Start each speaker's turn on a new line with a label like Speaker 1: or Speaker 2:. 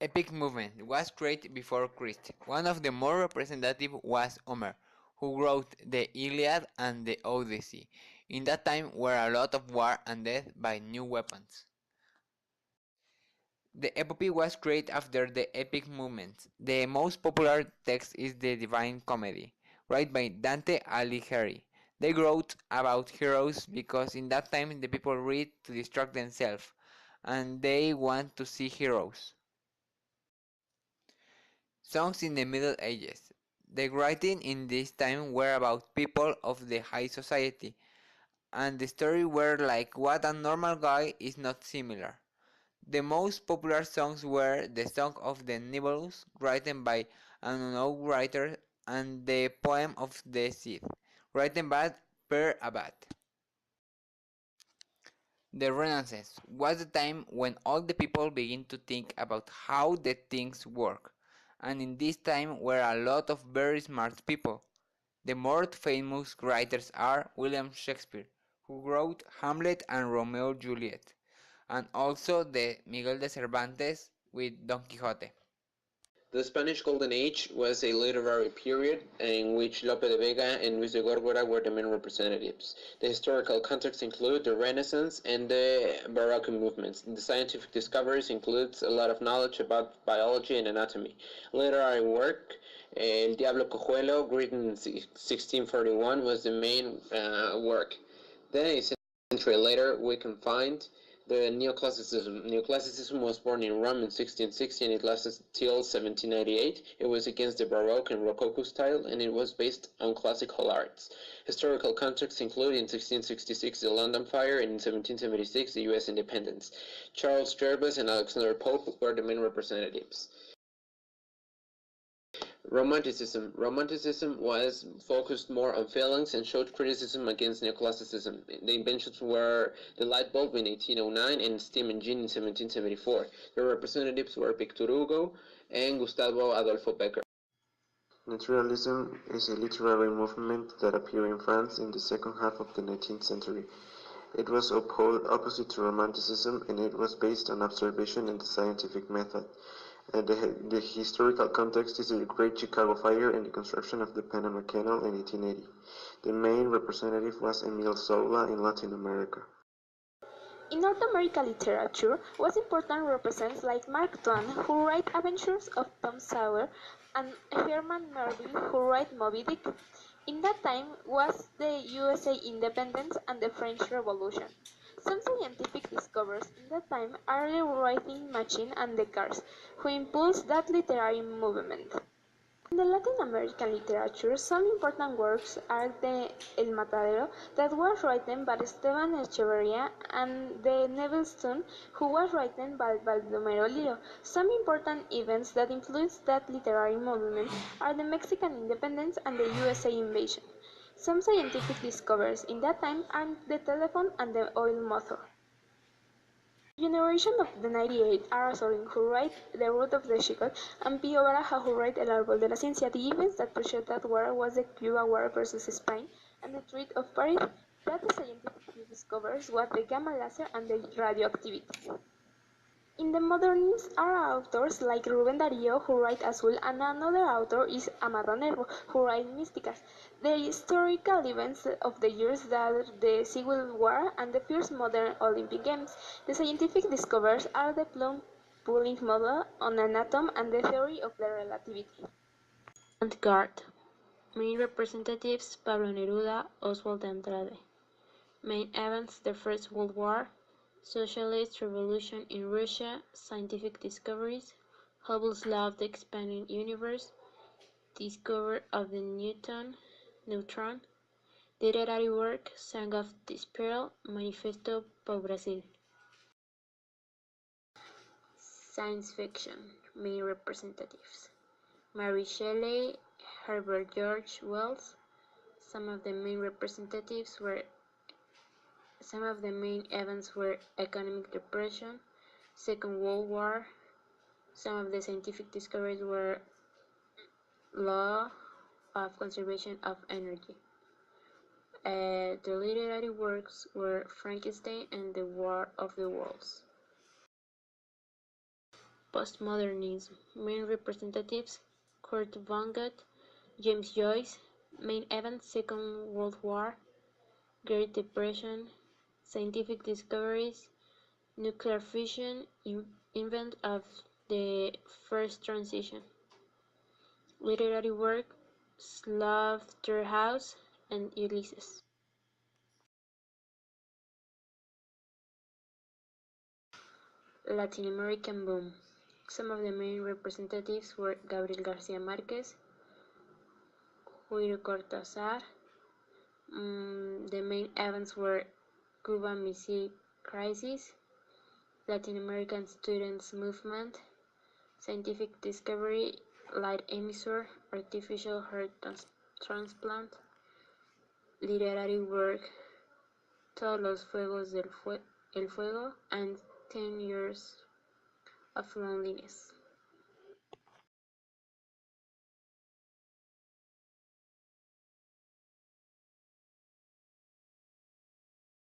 Speaker 1: Epic movement was created before Christ. One of the more representative was Homer, who wrote the Iliad and the Odyssey. In that time were a lot of war and death by new weapons. The epopee was created after the epic movements. The most popular text is the Divine Comedy, written by Dante Alighieri. They wrote about heroes because in that time the people read to distract themselves, and they want to see heroes. Songs in the Middle Ages. The writing in this time were about people of the high society, and the stories were like what a normal guy is not similar. The most popular songs were the Song of the Nibelungs, written by an unknown writer, and the Poem of the Cid, written by Per Abad. The Renaissance was the time when all the people begin to think about how the things work, and in this time were a lot of very smart people. The more famous writers are William Shakespeare, who wrote Hamlet and Romeo and Juliet, and also the Miguel de Cervantes with Don Quixote.
Speaker 2: The Spanish Golden Age was a literary period in which Lope de Vega and Luis de Góngora were the main representatives. The historical context includes the Renaissance and the Baroque movements. The scientific discoveries includes a lot of knowledge about biology and anatomy. Literary work, El Diablo Cojuelo, written in 1641, was the main work. Then a century later, we can find the Neoclassicism. Neoclassicism was born in Rome in 1660 and it lasted till 1798. It was against the Baroque and Rococo style and it was based on classical arts. Historical contexts include in 1666 the London Fire and in 1776 the U.S. independence. Charles Jervis and Alexander Pope were the main representatives. Romanticism. Romanticism was focused more on feelings and showed criticism against neoclassicism. The inventions were the light bulb in 1809 and steam engine in 1774. The representatives were Victor Hugo and Gustavo Adolfo Becker.
Speaker 3: Naturalism is a literary movement that appeared in France in the second half of the 19th century. It was opposite to Romanticism and it was based on observation and the scientific method. The historical context is the Great Chicago Fire and the construction of the Panama Canal in 1880. The main representative was Emile Zola in Latin America.
Speaker 4: In North American literature, was important represents like Mark Twain, who write Adventures of Tom Sawyer, and Herman Melville, who write Moby Dick. In that time was the USA independence and the French Revolution. Some scientific discoveries in that time are the writing machine and the cars, who impulsed that literary movement. In the Latin American literature, some important works are the El Matadero, that was written by Esteban Echeverría, and the Nebelstone, who was written by Baldomero Liro. Some important events that influenced that literary movement are the Mexican independence and the USA invasion. Some scientific discoveries in that time are the telephone and the oil motor. The generation of the 98 are Sorin, who wrote The Root of the Chicago, and Pío Baraja, who wrote El Árbol de la Ciencia. The events that preceded that war was the Cuba War versus Spain and the Treaty of Paris. That the scientific discoveries was the gamma laser and the radioactivity. In the modernism are authors like Rubén Darío, who write Azul, and another author is Amado Nervo, who write Místicas. The historical events of the years are the Civil War and the first modern Olympic Games. The scientific discoveries are the plum-pulling model on an atom and the theory of the relativity.
Speaker 5: Avant-garde. Main representatives Pablo Neruda, Oswald de Andrade. Main events: the First World War, Socialist Revolution in Russia, scientific discoveries, Hubble's law of the expanding universe, discovery of the neutron, literary work, Song of the Spiral, Manifesto por Brasil. Science fiction, main representatives: Mary Shelley, Herbert George Wells. Some of the main events were economic depression, Second World War. Some of the scientific discoveries were law of conservation of energy. The literary works were Frankenstein and The War of the Worlds. Postmodernism. Main representatives: Kurt Vonnegut, James Joyce. Main events: Second World War, Great Depression, scientific discoveries, nuclear fusion, invent of the first transition. Literary work: Slaughterhouse and Ulysses. Latin American boom. Some of the main representatives were Gabriel Garcia Marquez, Julio Cortázar. The main events were Cuban Missile Crisis, Latin American Students Movement, scientific discovery, light emitter, artificial heart transplant, literary work, Todos los fuegos del el fuego, and 10 years of loneliness.